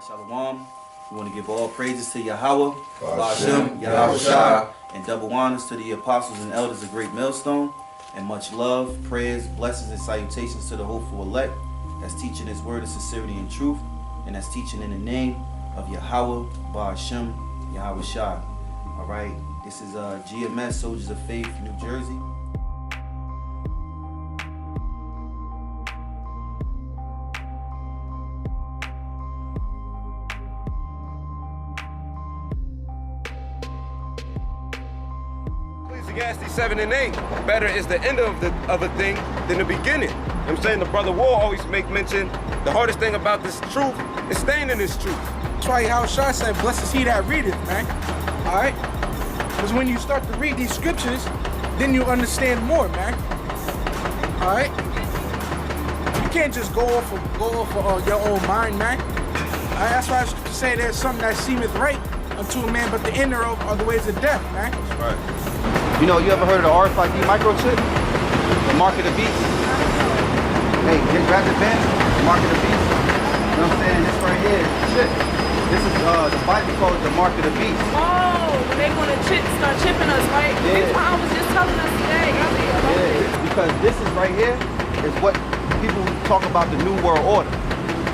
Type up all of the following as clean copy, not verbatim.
Shalom. We want to give all praises to YAHAWAH, BAHASHAM, YAHAWASHI, and double honors to the apostles and elders of Great Millstone, and much love, prayers, blessings, and salutations to the hopeful elect that's teaching His word in sincerity and truth, and that's teaching in the name of YAHAWAH, BAHASHAM, YAHAWASHI. All right, this is GMS Soldiers of Faith, New Jersey. Ecclesiastes 7 and 8. Better is the end of a thing than the beginning. I'm saying the brother War always make mention. The hardest thing about this truth is staying in this truth. That's why YAHAWASHI said, "Blessed is he that readeth," man. All right, because when you start to read these scriptures, then you understand more, man. All right, you can't just go off of your own mind, man. All right? That's why I say there's something that seemeth right unto a man, but the inner are the ways of death, man. That's right. You know, you ever heard of the RFID microchip? The mark of the beast? Hey, grab the bench, the mark of the beast. You know what I'm saying? This right here is the chip. This is, the Bible calls it the mark of the beast. Oh, they want to start chipping us, right? Yeah. That's why I was just telling us today. Yeah, because this is right here is what people talk about the New World Order.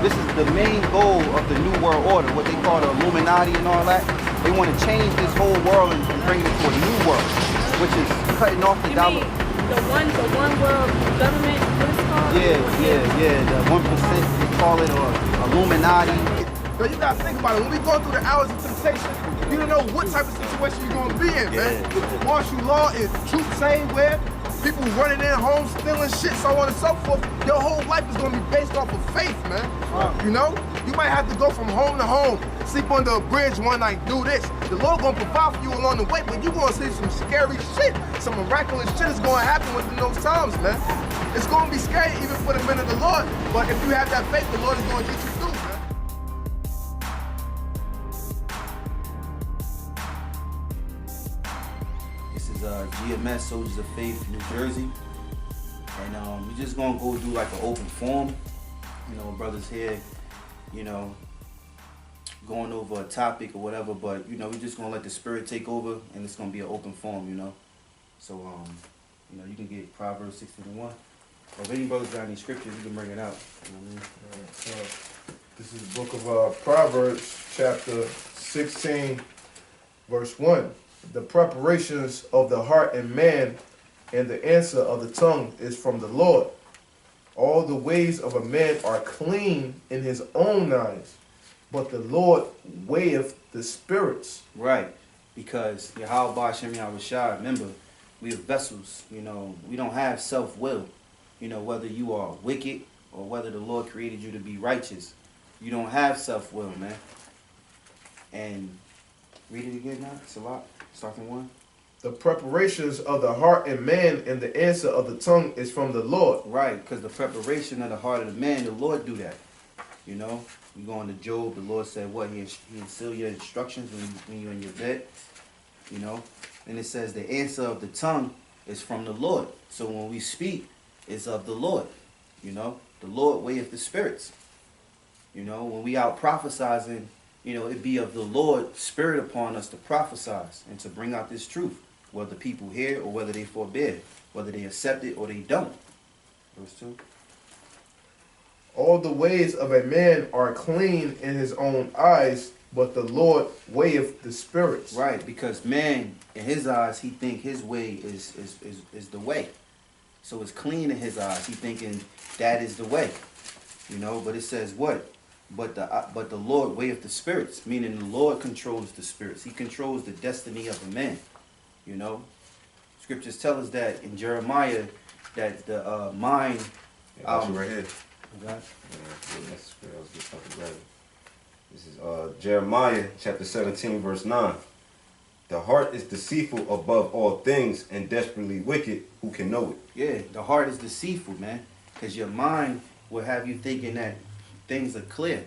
This is the main goal of the New World Order, what they call the Illuminati and all that. They want to change this whole world and bring it to a new world, which is cutting off the dollar. The one world government, what is it called? Yeah, the 1%, they call it, or Illuminati. But you gotta think about it. When we go through the hours of temptation, you don't know what type of situation you're gonna be in, man. Martial law is truth saying where people running in homes, stealing shit, so on and so forth. Your whole life is gonna be based off of faith, man. You know? You might have to go from home to home, sleep under a bridge one night, do this. The Lord gonna provide for you along the way, but you gonna see some scary shit. Some miraculous shit is gonna happen within those times, man. It's gonna be scary even for the men of the Lord, but if you have that faith, the Lord is gonna get you through, man. This is GMS Soldiers of Faith, New Jersey. And we're just gonna go do like an open forum. You know, brothers here, you know, going over a topic or whatever, but you know, we're just gonna let the spirit take over, and it's gonna be an open forum, you know. So you know, you can get Proverbs 16:1. Or if any brothers got any scriptures, you can bring it out. You know what I mean? So this is the book of Proverbs, chapter 16, verse 1. The preparations of the heart and man, and the answer of the tongue is from the Lord. All the ways of a man are clean in his own eyes, but the Lord weigheth the spirits. Right, because YAHAWAH, BAHASHAM, YAHAWASHI, remember, we are vessels. You know, we don't have self-will. You know, whether you are wicked or whether the Lord created you to be righteous, you don't have self-will, man. And read it again now, Salat, starting 1. The preparations of the heart and man, and the answer of the tongue is from the Lord. Right, because the preparation of the heart of the man, the Lord do that. You know, we go into Job, the Lord said what? He instill your instructions when you're in your bed. You know, and it says the answer of the tongue is from the Lord. So when we speak, it's of the Lord. You know, the Lord weigheth the spirits. You know, when we out prophesizing, you know, it be of the Lord spirit upon us to prophesize and to bring out this truth, whether people hear or whether they forbear, whether they accept it or they don't. Verse 2. All the ways of a man are clean in his own eyes, but the Lord weigheth the spirits. Right, because man, in his eyes, he think his way is the way. So it's clean in his eyes. He thinking that is the way. You know, but it says what? But the Lord weigheth the spirits, meaning the Lord controls the spirits. He controls the destiny of a man. You know, scriptures tell us that in Jeremiah that the mind. Right here. Okay. This is Jeremiah chapter 17, verse 9. The heart is deceitful above all things and desperately wicked. Who can know it? Yeah, the heart is deceitful, man, because your mind will have you thinking that things are clear,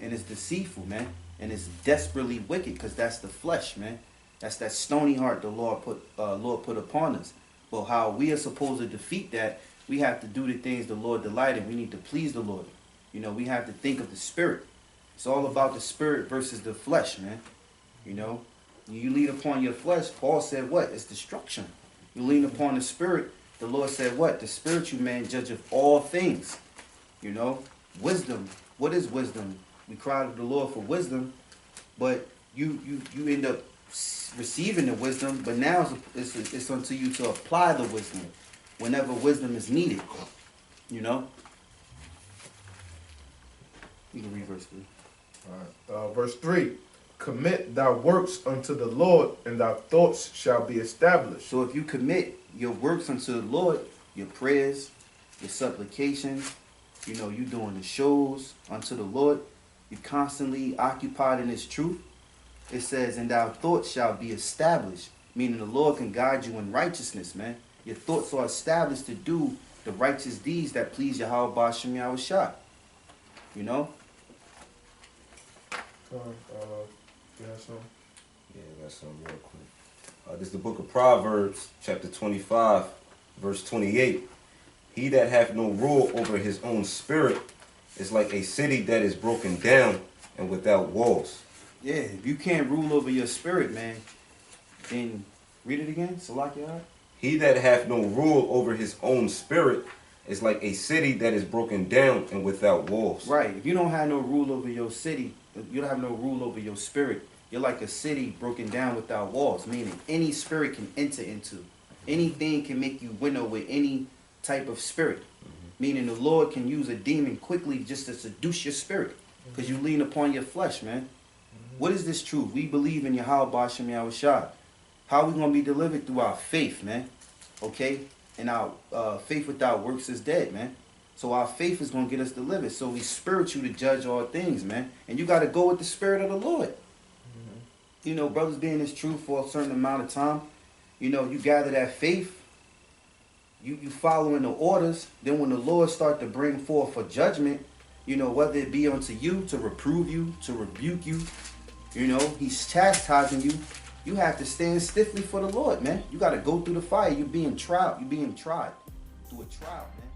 and it's deceitful, man, and it's desperately wicked, because that's the flesh, man. That's that stony heart the Lord put upon us. But how we are supposed to defeat that, we have to do the things the Lord delighted. We need to please the Lord. You know, we have to think of the Spirit. It's all about the spirit versus the flesh, man. You know, you lean upon your flesh. Paul said what? It's destruction. You lean upon the spirit. The Lord said what? The spiritual man judgeth all things. You know, wisdom. What is wisdom? We cry to the Lord for wisdom, but you end up receiving the wisdom, but now it's unto you to apply the wisdom whenever wisdom is needed. You know? You can read verse 3. All right. Verse 3. Commit thy works unto the Lord, and thy thoughts shall be established. So if you commit your works unto the Lord, your prayers, your supplications, you know, you doing the shows unto the Lord, you're constantly occupied in His truth. It says, and thy thoughts shall be established, meaning the Lord can guide you in righteousness, man. Your thoughts are established to do the righteous deeds that please YAHAWAH BAHASHAM YAHAWASHI. You know? You have some? Yeah, I got something real quick. This is the book of Proverbs, chapter 25, verse 28. He that hath no rule over his own spirit is like a city that is broken down and without walls. Yeah, if you can't rule over your spirit, man, then read it again. Salakia. He that hath no rule over his own spirit is like a city that is broken down and without walls. Right. If you don't have no rule over your city, you don't have no rule over your spirit, you're like a city broken down without walls, meaning any spirit can enter into. Anything can make you winnow with any type of spirit. Meaning the Lord can use a demon quickly just to seduce your spirit because you lean upon your flesh, man. What is this truth? We believe in YAHAWAH BAHASHAM YAHAWASHI. How are we going to be delivered? Through our faith, man. Okay? And our faith without works is dead, man. So our faith is going to get us delivered. So we spiritual to judge all things, man. And you got to go with the spirit of the Lord. You know, brothers being this truth for a certain amount of time. You know, you gather that faith. You following the orders. Then when the Lord start to bring forth a judgment, you know, whether it be unto you, to reprove you, to rebuke you, you know, He's chastising you. You have to stand stiffly for the Lord, man. You got to go through the fire. You're being tried. You're being tried through a trial, man.